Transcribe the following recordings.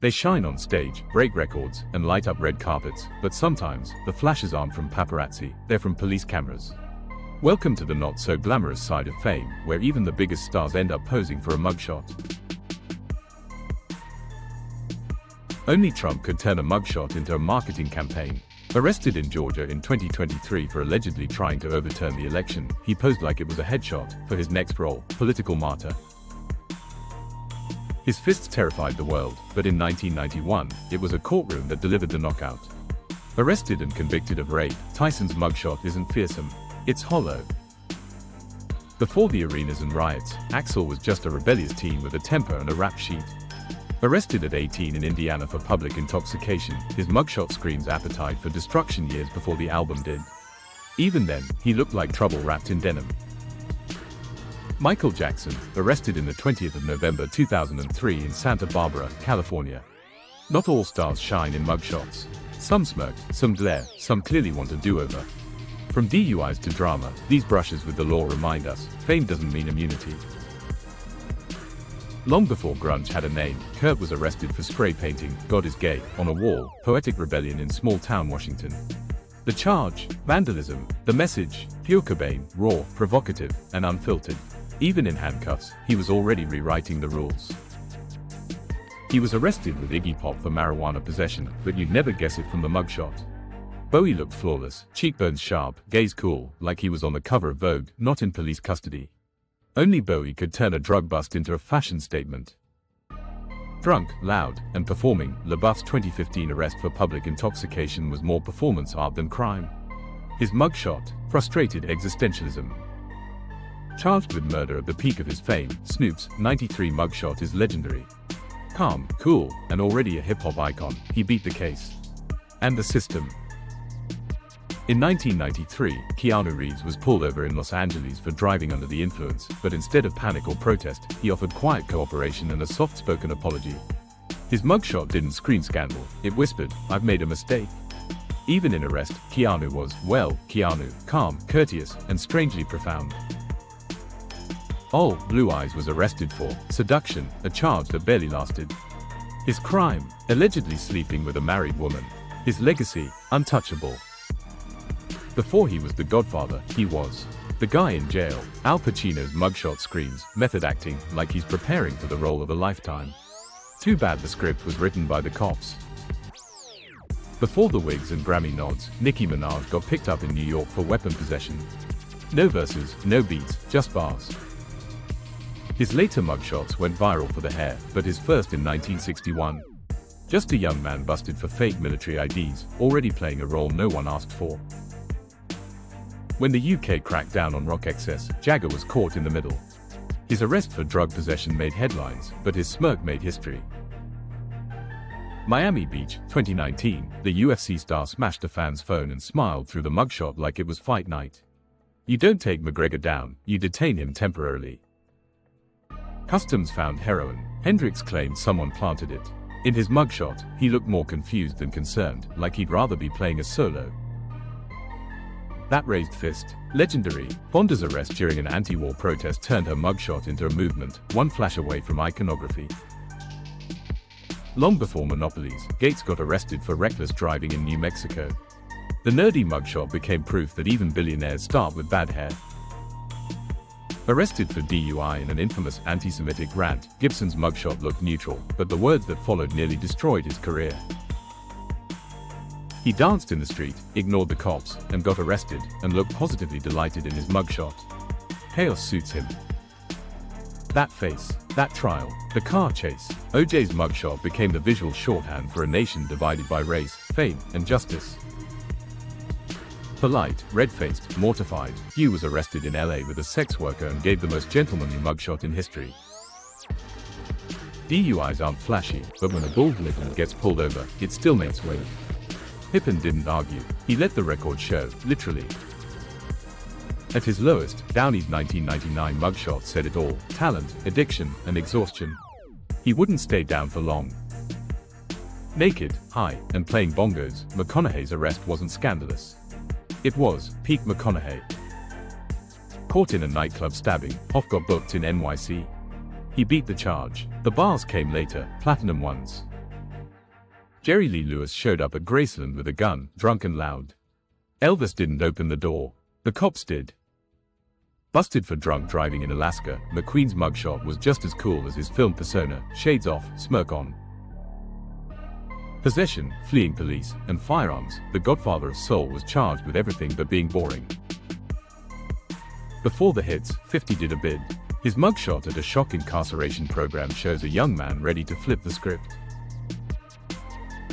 They shine on stage, break records, and light up red carpets, but sometimes, the flashes aren't from paparazzi, they're from police cameras. Welcome to the not-so-glamorous side of fame, where even the biggest stars end up posing for a mugshot. Only Trump could turn a mugshot into a marketing campaign. Arrested in Georgia in 2023 for allegedly trying to overturn the election, he posed like it was a headshot for his next role, political martyr. His fists terrified the world, but in 1991, it was a courtroom that delivered the knockout. Arrested and convicted of rape, Tyson's mugshot isn't fearsome, it's hollow. Before the arenas and riots, Axel was just a rebellious teen with a temper and a rap sheet. Arrested at 18 in Indiana for public intoxication, his mugshot screams appetite for destruction years before the album did. Even then, he looked like trouble wrapped in denim. Michael Jackson, arrested in the 20th of November 2003 in Santa Barbara, California. Not all stars shine in mugshots. Some smirk, some glare, some clearly want a do-over. From DUIs to drama, these brushes with the law remind us, fame doesn't mean immunity. Long before grunge had a name, Kurt was arrested for spray painting "God is Gay" on a wall, poetic rebellion in small-town Washington. The charge, vandalism. The message, pure Cobain, raw, provocative, and unfiltered. Even in handcuffs, he was already rewriting the rules. He was arrested with Iggy Pop for marijuana possession, but you'd never guess it from the mugshot. Bowie looked flawless, cheekbones sharp, gaze cool, like he was on the cover of Vogue, not in police custody. Only Bowie could turn a drug bust into a fashion statement. Drunk, loud, and performing, LaBeouf's 2015 arrest for public intoxication was more performance art than crime. His mugshot, frustrated existentialism. Charged with murder at the peak of his fame, Snoop's '93 mugshot is legendary. Calm, cool, and already a hip-hop icon, he beat the case. And the system. In 1993, Keanu Reeves was pulled over in Los Angeles for driving under the influence, but instead of panic or protest, he offered quiet cooperation and a soft-spoken apology. His mugshot didn't scream scandal, it whispered, "I've made a mistake." Even in arrest, Keanu was, well, Keanu, calm, courteous, and strangely profound. Blue Eyes was arrested for seduction, a charge that barely lasted. His crime, allegedly sleeping with a married woman. His legacy, untouchable. Before he was the Godfather, he was the guy in jail. Al Pacino's mugshot screams method acting, like he's preparing for the role of a lifetime. Too bad the script was written by the cops. Before the wigs and Grammy nods, Nicki Minaj got picked up in New York for weapon possession. No verses, no beats, just bars. His later mugshots went viral for the hair, but his first in 1961. Just a young man busted for fake military IDs, already playing a role no one asked for. When the UK cracked down on rock excess, Jagger was caught in the middle. His arrest for drug possession made headlines, but his smirk made history. Miami Beach, 2019, the UFC star smashed a fan's phone and smiled through the mugshot like it was fight night. You don't take McGregor down, you detain him temporarily. Customs found heroin. Hendrix claimed someone planted it. In his mugshot, he looked more confused than concerned, like he'd rather be playing a solo. That raised fist. Legendary. Fonda's arrest during an anti-war protest turned her mugshot into a movement, one flash away from iconography. Long before monopolies, Gates got arrested for reckless driving in New Mexico. The nerdy mugshot became proof that even billionaires start with bad hair. Arrested for DUI in an infamous anti-Semitic rant, Gibson's mugshot looked neutral, but the words that followed nearly destroyed his career. He danced in the street, ignored the cops, and got arrested, and looked positively delighted in his mugshot. Chaos suits him. That face, that trial, the car chase. OJ's mugshot became the visual shorthand for a nation divided by race, fame, and justice. Polite, red-faced, mortified, Hugh was arrested in LA with a sex worker and gave the most gentlemanly mugshot in history. DUIs aren't flashy, but when a bullwhip gets pulled over, it still makes weight. Pippen didn't argue, he let the record show, literally. At his lowest, Downey's 1999 mugshot said it all: talent, addiction, and exhaustion. He wouldn't stay down for long. Naked, high, and playing bongos, McConaughey's arrest wasn't scandalous. It was peak McConaughey. Caught in a nightclub stabbing, Hoff got booked in NYC. He beat the charge. The bars came later, platinum ones. Jerry Lee Lewis showed up at Graceland with a gun, drunk and loud. Elvis didn't open the door. The cops did. Busted for drunk driving in Alaska, McQueen's mugshot was just as cool as his film persona, shades off, smirk on. Possession, fleeing police, and firearms, the godfather of soul was charged with everything but being boring. Before the hits, 50 did a bid. His mugshot at a shock incarceration program shows a young man ready to flip the script.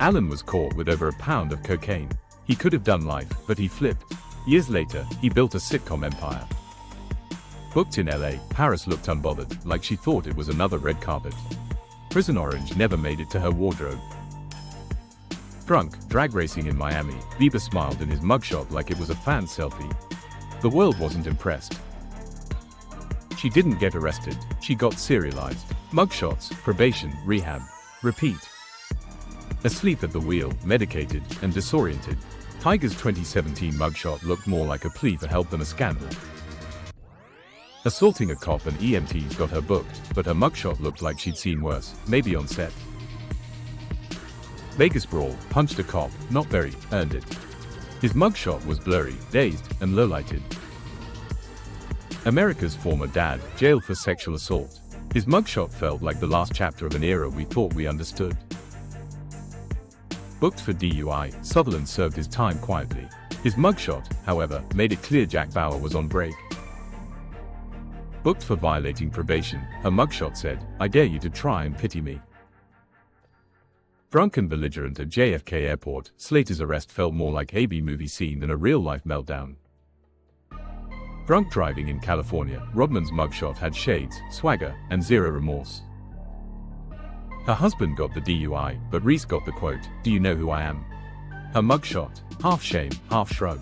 Allen was caught with over a pound of cocaine. He could have done life, but he flipped. Years later, he built a sitcom empire. Booked in LA, Paris looked unbothered, like she thought it was another red carpet. Prison Orange never made it to her wardrobe. Drunk, drag racing in Miami, Bieber smiled in his mugshot like it was a fan selfie. The world wasn't impressed. She didn't get arrested, she got serialized. Mugshots, probation, rehab. Repeat. Asleep at the wheel, medicated, and disoriented. Tiger's 2017 mugshot looked more like a plea for help than a scandal. Assaulting a cop and EMTs got her booked, but her mugshot looked like she'd seen worse, maybe on set. Vegas brawl, punched a cop, not very, earned it. His mugshot was blurry, dazed, and low-lighted. America's former dad, jailed for sexual assault. His mugshot felt like the last chapter of an era we thought we understood. Booked for DUI, Sutherland served his time quietly. His mugshot, however, made it clear Jack Bauer was on break. Booked for violating probation, her mugshot said, "I dare you to try and pity me." Drunk and belligerent at JFK Airport, Slater's arrest felt more like a B-movie scene than a real-life meltdown. Drunk driving in California, Rodman's mugshot had shades, swagger, and zero remorse. Her husband got the DUI, but Reese got the quote, "Do you know who I am?" Her mugshot, half shame, half shrug.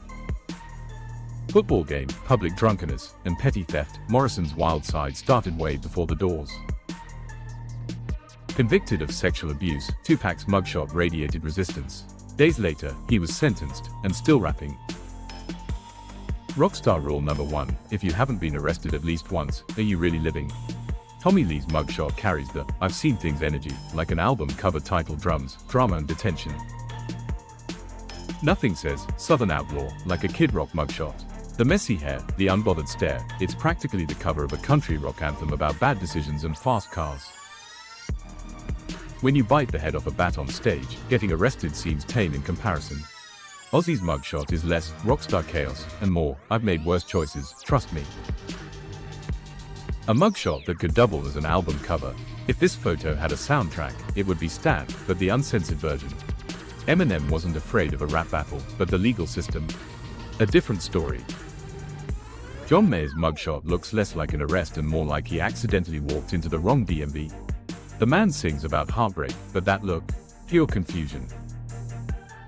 Football game, public drunkenness, and petty theft, Morrison's wild side started way before the Doors. Convicted of sexual abuse, Tupac's mugshot radiated resistance. Days later, he was sentenced, and still rapping. Rockstar rule number 1, if you haven't been arrested at least once, are you really living? Tommy Lee's mugshot carries the "I've seen things" energy, like an album cover titled Drums, Drama and Detention. Nothing says Southern Outlaw like a Kid Rock mugshot. The messy hair, the unbothered stare, it's practically the cover of a country rock anthem about bad decisions and fast cars. When you bite the head off a bat on stage, getting arrested seems tame in comparison. Ozzy's mugshot is less rockstar chaos and more "I've made worse choices, trust me." A mugshot that could double as an album cover. If this photo had a soundtrack, it would be Stan, but the uncensored version. Eminem wasn't afraid of a rap battle, but the legal system. A different story. John Mayer's mugshot looks less like an arrest and more like he accidentally walked into the wrong DMV. The man sings about heartbreak, but that look, pure confusion.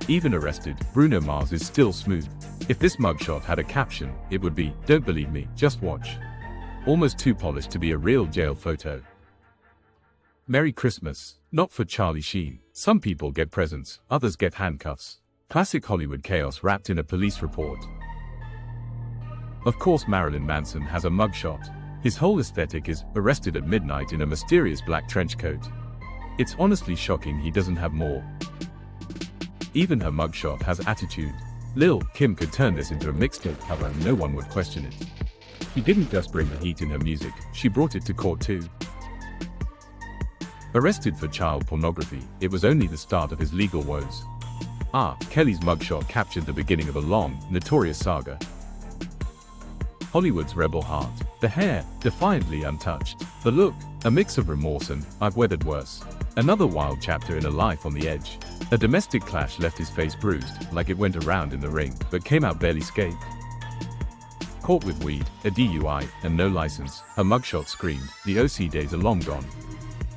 Even arrested, Bruno Mars is still smooth. If this mugshot had a caption, it would be, "Don't believe me, just watch." Almost too polished to be a real jail photo. Merry Christmas. Not for Charlie Sheen. Some people get presents, others get handcuffs. Classic Hollywood chaos wrapped in a police report. Of course Marilyn Manson has a mugshot. His whole aesthetic is arrested at midnight in a mysterious black trench coat. It's honestly shocking he doesn't have more. Even her mugshot has attitude. Lil' Kim could turn this into a mixtape cover and no one would question it. She didn't just bring the heat in her music, she brought it to court too. Arrested for child pornography, it was only the start of his legal woes. Kelly's mugshot captured the beginning of a long, notorious saga. Hollywood's rebel heart. The hair, defiantly untouched. The look, a mix of remorse and "I've weathered worse." Another wild chapter in a life on the edge. A domestic clash left his face bruised, like it went around in the ring, but came out barely scathed. Caught with weed, a DUI, and no license, her mugshot screamed, the OC days are long gone.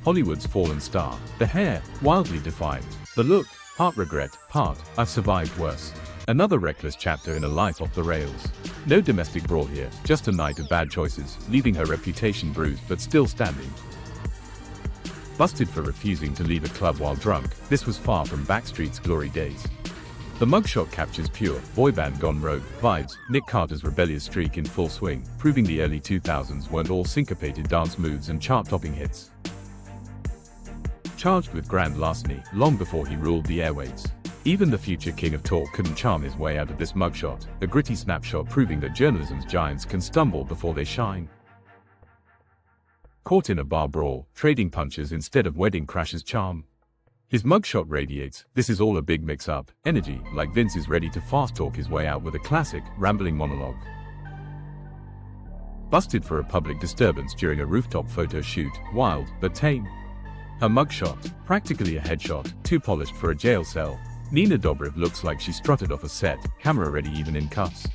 Hollywood's fallen star. The hair, wildly defiant. The look, part regret, part, "I've survived worse." Another reckless chapter in a life off the rails. No domestic brawl here, just a night of bad choices, leaving her reputation bruised but still standing. Busted for refusing to leave a club while drunk, this was far from Backstreet's glory days. The mugshot captures pure, boy band gone rogue vibes, Nick Carter's rebellious streak in full swing, proving the early 2000s weren't all syncopated dance moves and chart-topping hits. charged with grand larceny long before he ruled the airwaves. Even the future king of talk couldn't charm his way out of this mugshot, a gritty snapshot proving that journalism's giants can stumble before they shine. Caught in a bar brawl, trading punches instead of wedding crashes charm. His mugshot radiates, "This is all a big mix-up," energy, like Vince is ready to fast-talk his way out with a classic, rambling monologue. Busted for a public disturbance during a rooftop photo shoot, wild, but tame. Her mugshot, practically a headshot, too polished for a jail cell. Nina Dobrev looks like she strutted off a set, camera ready even in cuffs.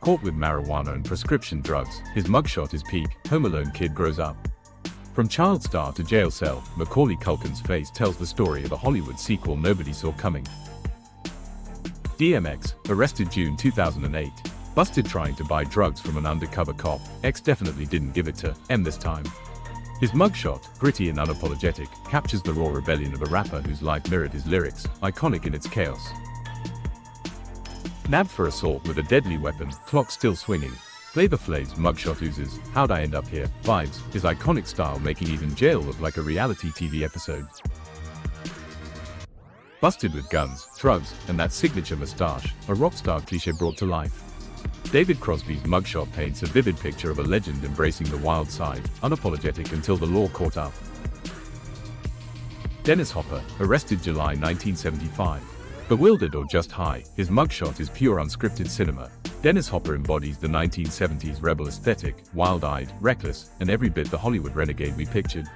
Caught with marijuana and prescription drugs, his mugshot is peak, Home Alone kid grows up. From child star to jail cell, Macaulay Culkin's face tells the story of a Hollywood sequel nobody saw coming. DMX, arrested June 2008. Busted trying to buy drugs from an undercover cop. X definitely didn't give it to M this time. His mugshot, gritty and unapologetic, captures the raw rebellion of a rapper whose life mirrored his lyrics, iconic in its chaos. Nabbed for assault with a deadly weapon, clock still swinging. Flavor Flav's mugshot oozes "How'd I End Up Here" vibes, his iconic style making even jail look like a reality TV episode. Busted with guns, drugs, and that signature mustache, a rockstar cliché brought to life. David Crosby's mugshot paints a vivid picture of a legend embracing the wild side, unapologetic until the law caught up. Dennis Hopper, arrested July 1975. Bewildered or just high, his mugshot is pure unscripted cinema. Dennis Hopper embodies the 1970s rebel aesthetic, wild-eyed, reckless, and every bit the Hollywood renegade we pictured.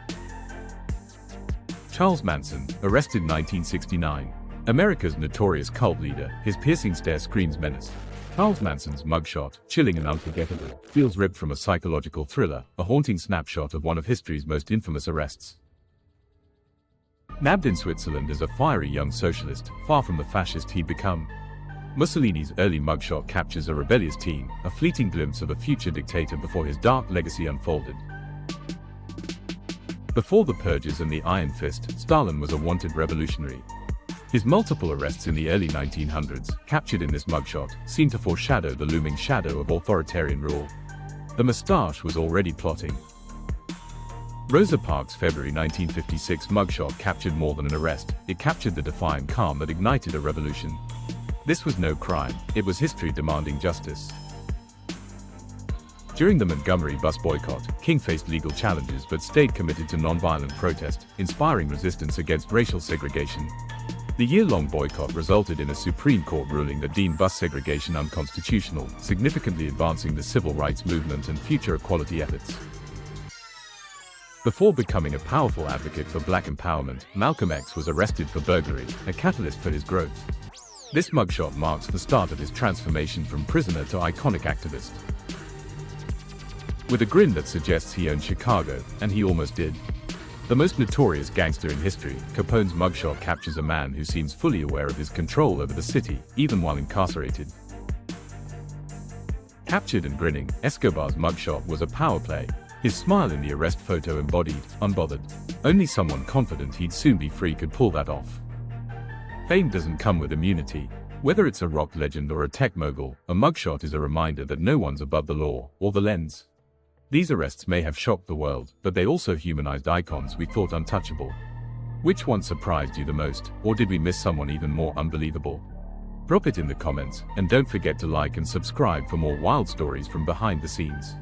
Charles Manson, arrested 1969. America's notorious cult leader, his piercing stare screams menace. Charles Manson's mugshot, chilling and unforgettable, feels ripped from a psychological thriller, a haunting snapshot of one of history's most infamous arrests. Nabbed in Switzerland as a fiery young socialist, far from the fascist he'd become. Mussolini's early mugshot captures a rebellious teen, a fleeting glimpse of a future dictator before his dark legacy unfolded. Before the purges and the Iron Fist, Stalin was a wanted revolutionary. His multiple arrests in the early 1900s, captured in this mugshot, seem to foreshadow the looming shadow of authoritarian rule. The moustache was already plotting. Rosa Parks' February 1956 mugshot captured more than an arrest, it captured the defiant calm that ignited a revolution. This was no crime, it was history demanding justice. During the Montgomery bus boycott, King faced legal challenges but stayed committed to nonviolent protest, inspiring resistance against racial segregation. The year-long boycott resulted in a Supreme Court ruling that deemed bus segregation unconstitutional, significantly advancing the civil rights movement and future equality efforts. Before becoming a powerful advocate for black empowerment, Malcolm X was arrested for burglary, a catalyst for his growth. This mugshot marks the start of his transformation from prisoner to iconic activist. With a grin that suggests he owned Chicago, and he almost did. The most notorious gangster in history, Capone's mugshot captures a man who seems fully aware of his control over the city, even while incarcerated. Captured and grinning, Escobar's mugshot was a power play. His smile in the arrest photo embodied, unbothered. Only someone confident he'd soon be free could pull that off. Fame doesn't come with immunity. Whether it's a rock legend or a tech mogul, a mugshot is a reminder that no one's above the law, or the lens. These arrests may have shocked the world, but they also humanized icons we thought untouchable. Which one surprised you the most, or did we miss someone even more unbelievable? Drop it in the comments, and don't forget to like and subscribe for more wild stories from behind the scenes.